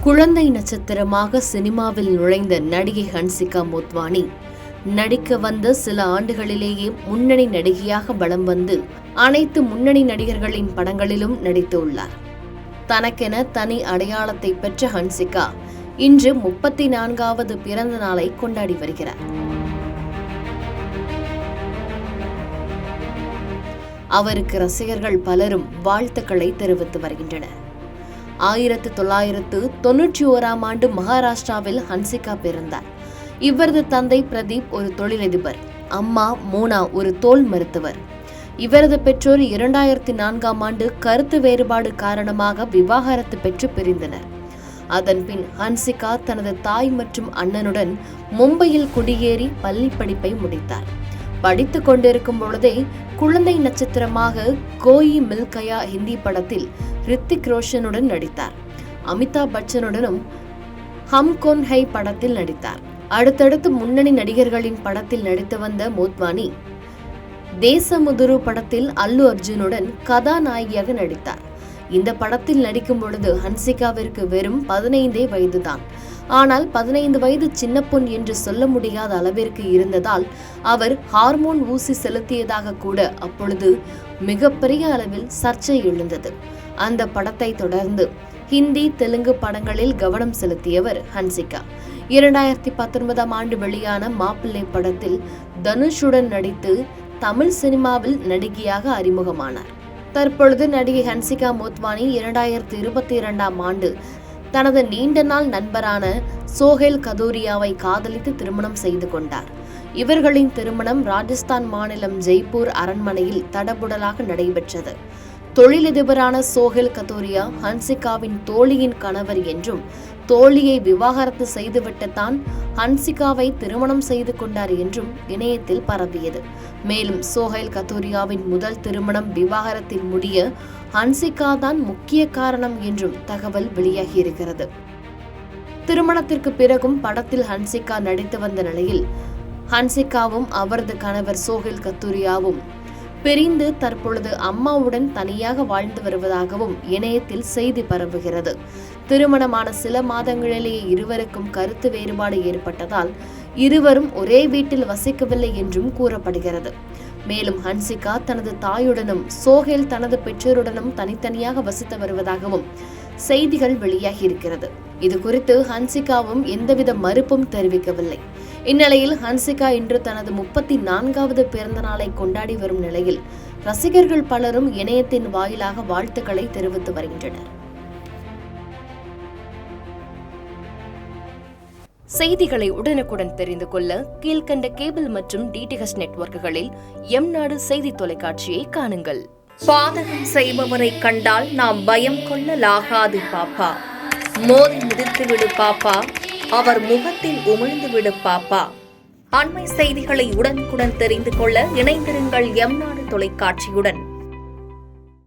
குழந்தை நட்சத்திரமாக சினிமாவில் நுழைந்த நடிகை ஹன்சிகா மோத்வானி நடிக்க வந்த சில ஆண்டுகளிலேயே முன்னணி நடிகையாக வலம் வந்து அனைத்து முன்னணி நடிகர்களின் படங்களிலும் நடித்துள்ளார். தனக்கென தனி அடையாளத்தை பெற்ற ஹன்சிகா இன்று 34வது பிறந்த நாளை கொண்டாடி வருகிறார். அவருக்கு ரசிகர்கள் பலரும் வாழ்த்துக்களை தெரிவித்து வருகின்றனர். 1991ஆம் ஆண்டு மகாராஷ்டிராவில் ஹன்சிகா பிறந்தார். இவரது தந்தை பிரதீப் ஒரு தொழிலதிபர், அம்மா மோனா ஒரு தோல் மருத்துவர். இவரது பெற்றோர் 2004ஆம் ஆண்டு கருத்து வேறுபாடு காரணமாக விவாகரத்து பெற்று பிரிந்தனர். அதன்பின் ஹன்சிகா தனது தாய் மற்றும் அண்ணனுடன் மும்பையில் குடியேறி பள்ளி படிப்பை முடித்தார். படித்துக் கொண்டிருக்கும் பொழுதே குழந்தை நட்சத்திரமாக கோயி மில் கயா ஹிந்தி படத்தில் ரித்திக் ரோஷனுடன் நடித்தார். அமிதாப் பச்சனுடனும் ஹம் கோன் ஹை படத்தில் நடித்தார். அடுத்தடுத்து முன்னணி நடிகர்களின் படத்தில் நடித்து வந்த மோத்வானி தேசமுதுரு படத்தில் அல்லு அர்ஜுனுடன் கதாநாயகியாக நடித்தார். இந்த படத்தில் நடிக்கும் பொழுது ஹன்சிகாவிற்கு வெறும் 15 வயதுதான். ஆனால் 15 வயது சின்ன பொன் என்று சொல்ல முடியாத அளவிற்கு இருந்ததால் அவர் ஹார்மோன் ஊசி செலுத்தியதாக கூட அப்பொழுது மிகப்பெரிய அளவில் சர்ச்சை எழுந்தது. அந்த படத்தை தொடர்ந்து ஹிந்தி, தெலுங்கு படங்களில் கவனம் செலுத்தியவர் ஹன்சிகா. 2019ஆம் ஆண்டு வெளியான மாப்பிள்ளை படத்தில் தனுஷுடன் நடித்து தமிழ் சினிமாவில் நடிகையாக அறிமுகமானார். தற்பொழுது நடிகை ஹன்சிகா மோத்வானி 2022ஆம் ஆண்டு தனது நீண்ட நாள் நண்பரான சோஹைல் கதூரியாவை காதலித்து திருமணம் செய்து கொண்டார். இவர்களின் திருமணம் ராஜஸ்தான் மாநிலம் ஜெய்ப்பூர் அரண்மனையில் தடபுடலாக நடைபெற்றது. தொழிலதிபரான சோஹைல் கதூரியா ஹன்சிகாவின் தோழியின் கணவர் என்றும், தோழியை விவாகரத்து செய்துவிட்டுத்தான் ஹன்சிகாவை திருமணம் செய்து கொண்டார் என்றும் இணையத்தில் பரவியது. மேலும் சோஹைல் கதூரியாவின் முதல் திருமணம் விவாகரத்தில் முடிய ஹன்சிகா தான் முக்கிய காரணம் என்றும் தகவல் வெளியாகியிருக்கிறது. திருமணத்திற்கு பிறகும் படத்தில் ஹன்சிகா நடித்து வந்த நிலையில் ஹன்சிகாவும் அவரது கணவர் சோஹைல் கதூரியாவும் பிரிந்து தற்பொழுது அம்மாவுடன் தனியாக வாழ்ந்து வருவதாகவும் இணையத்தில் செய்தி பரவுகிறது. திருமணமான சில மாதங்களிலேயே இருவருக்கும் கருத்து வேறுபாடு ஏற்பட்டதால் இருவரும் ஒரே வீட்டில் வசிக்கவில்லை என்றும் கூறப்படுகிறது. மேலும் ஹன்சிகா தனது தாயுடனும் சோஹைல் தனது பெற்றோருடனும் தனித்தனியாக வசித்து வருவதாகவும் செய்திகள் வெளியாகியிருக்கிறது. இது குறித்து ஹன்சிகாவும் எந்தவித மறுப்பும் தெரிவிக்கவில்லை. இந்நிலையில் ஹன்சிகா இன்று தனது 34வது பிறந்த நாளை கொண்டாடி வரும் நிலையில் ரசிகர்கள் பலரும் இணையத்தின் வாயிலாக வாழ்த்துக்களை தெரிவித்து வருகின்றனர். செய்திகளை உடனுக்குடன் தெரிந்து கொள்ள கீழ்கண்ட கேபிள் மற்றும் டிடிஎச் நெட்வொர்க்குகளில் எம்நாடு செய்தி தொலைக்காட்சியை காணுங்கள். பாதகம் செய்பவரை கண்டால் நாம் பயம் கொள்ளலாகாது பாப்பா. மோதி மிதித்துவிடு பாப்பா, அவர் முகத்தில் உமிழ்ந்துவிடு பாப்பா. அண்மை செய்திகளை உடனுக்குடன் தெரிந்து கொள்ள இணைந்திருங்கள் எம்நாடு தொலைக்காட்சியுடன்.